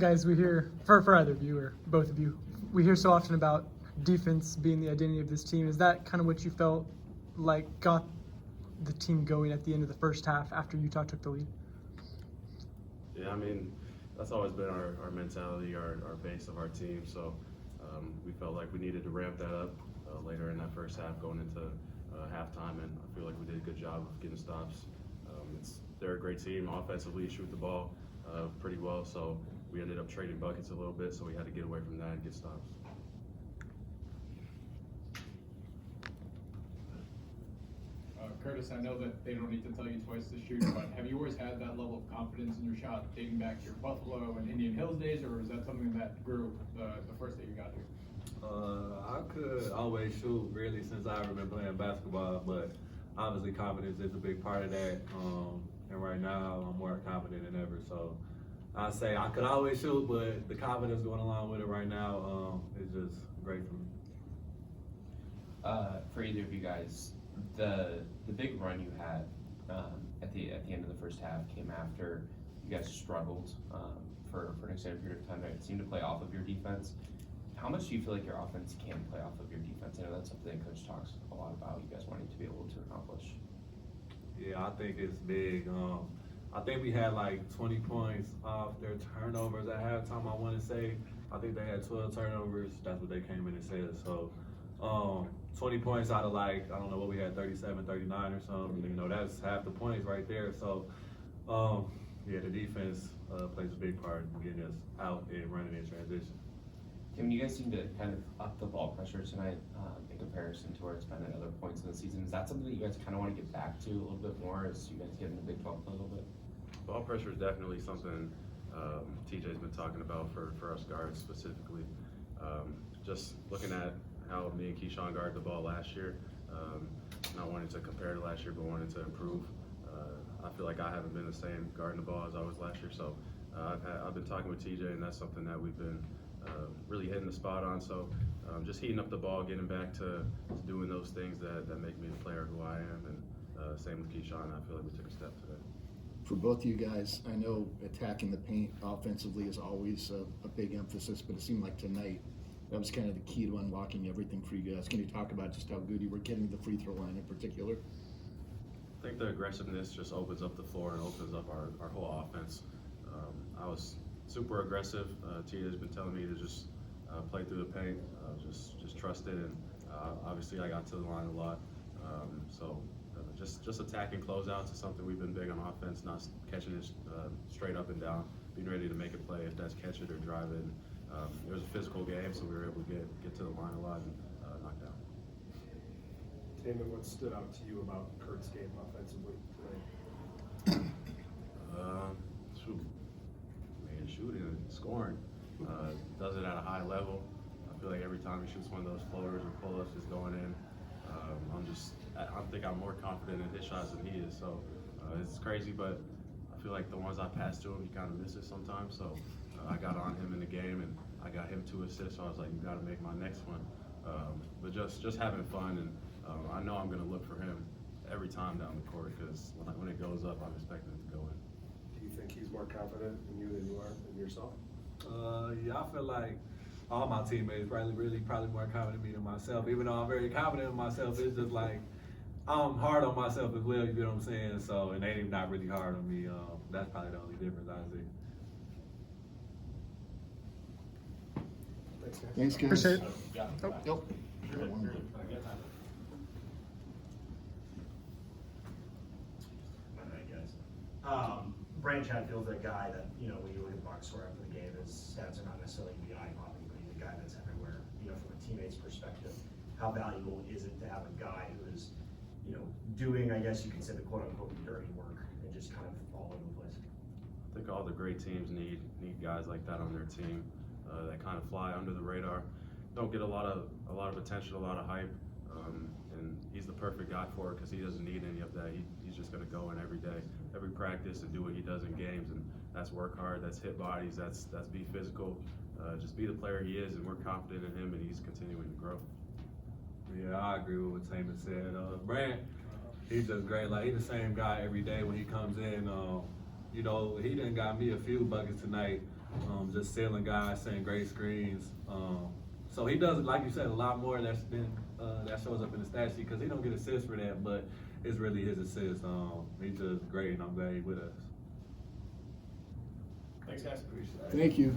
Guys, we hear, for either of you or both of you, we hear so often about defense being the identity of this team. Is that kind of what you felt like got the team going at the end of the first half after Utah took the lead? Yeah, I mean, that's always been our mentality, our base of our team. So we felt like we needed to ramp that up later in that first half going into halftime, and I feel like we did a good job of getting stops. They're a great team. Offensively, shoot the ball pretty well, so we ended up trading buckets a little bit, so we had to get away from that and get stops. Curtis, I know that they don't need to tell you twice to shoot, but have you always had that level of confidence in your shot dating back to your Buffalo and Indian Hills days, or is that something that grew the first day you got here? I could always shoot really since I ever been playing basketball, but obviously confidence is a big part of that. And right now I'm more confident than ever. So I say I could always shoot, but the confidence going along with it right now is just great for me. For either of you guys, the big run you had at the end of the first half came after you guys struggled for an extended period of time. It seemed to play off of your defense. How much do you feel like your offense can play off of your defense? I know that's something that Coach talks a lot about, you guys wanting to be able to accomplish. Yeah, I think it's big. I think we had like 20 points off their turnovers at halftime, I want to say. I think they had 12 turnovers. That's what they came in and said. So 20 points out of like, I don't know what we had, 37, 39 or something. You know, that's half the points right there. So, yeah, the defense plays a big part in getting us out and running in transition. Tim, you guys seem to kind of up the ball pressure tonight in comparison to where it's been at other points in the season. Is that something that you guys kind of want to get back to a little bit more as you guys get in the Big 12 a little bit? Ball pressure is definitely something TJ's been talking about for us guards specifically. Just looking at how me and Keyshawn guarded the ball last year, not wanting to compare to last year, but wanting to improve. I feel like I haven't been the same guarding the ball as I was last year, so I've been talking with TJ, and that's something that we've been really hitting the spot on. So just heating up the ball, getting back to doing those things that make me the player who I am, and same with Keyshawn. I feel like we took a step today. For both of you guys, I know attacking the paint offensively is always a big emphasis, but it seemed like tonight that was kind of the key to unlocking everything for you guys. Can you talk about just how good you were getting the free throw line in particular? I think the aggressiveness just opens up the floor and opens up our whole offense. I was super aggressive. Tia's been telling me to just play through the paint, just trust it, and obviously I got to the line a lot. So just attacking closeouts is something we've been big on offense, not catching it straight up and down, being ready to make a play if that's catch it or drive it. It was a physical game, so we were able to get to the line a lot and knock down. Tamin, what stood out to you about Kurt's game offensively tonight? Shooting and scoring. Does it at a high level. I feel like every time he shoots one of those floaters or pull-ups, just going in. I think I'm more confident in his shots than he is. So it's crazy, but I feel like the ones I pass to him, he kind of misses sometimes. So I got on him in the game, and I got him 2 assists. So I was like, you got to make my next one. But just having fun, and I know I'm going to look for him every time down the court, because when it goes up, I'm expecting it to go in. Do you think he's more confident in you than you are in yourself? Yeah, I feel like all my teammates probably more confident in me than myself. Even though I'm very confident in myself, it's just like I'm hard on myself as well. You know what I'm saying? So, and they not really hard on me. That's probably the only difference I see. Thanks, guys. Thanks, guys. Appreciate it. Yep. Got one more. Branch Hatfield's that guy that, you know, when you look at the box score after the game, his stats are not necessarily going to be eye-popping, but he's a guy that's everywhere. You know, from a teammate's perspective, how valuable is it to have a guy who is, you know, doing, I guess you could say, the quote-unquote dirty work and just kind of all over the place? I think all the great teams need guys like that on their team that kind of fly under the radar, don't get a lot of attention, a lot of hype, and he's the perfect guy for it because he doesn't need any of that. He's just going to go in every day, every practice, and do what he does in games, and that's work hard, that's hit bodies, that's be physical, just be the player he is, and we're confident in him, and he's continuing to grow. Yeah, I agree with what Tamin said. Brant, he's just great. Like, he's the same guy every day when he comes in. You know, he done got me a few buckets tonight. just sealing guys, setting great screens. So he does, like you said, a lot more that shows up in the stat sheet because he don't get assists for that, but it's really his assist. He's just great, and I'm glad he's with us. Thanks, guys. Thank you.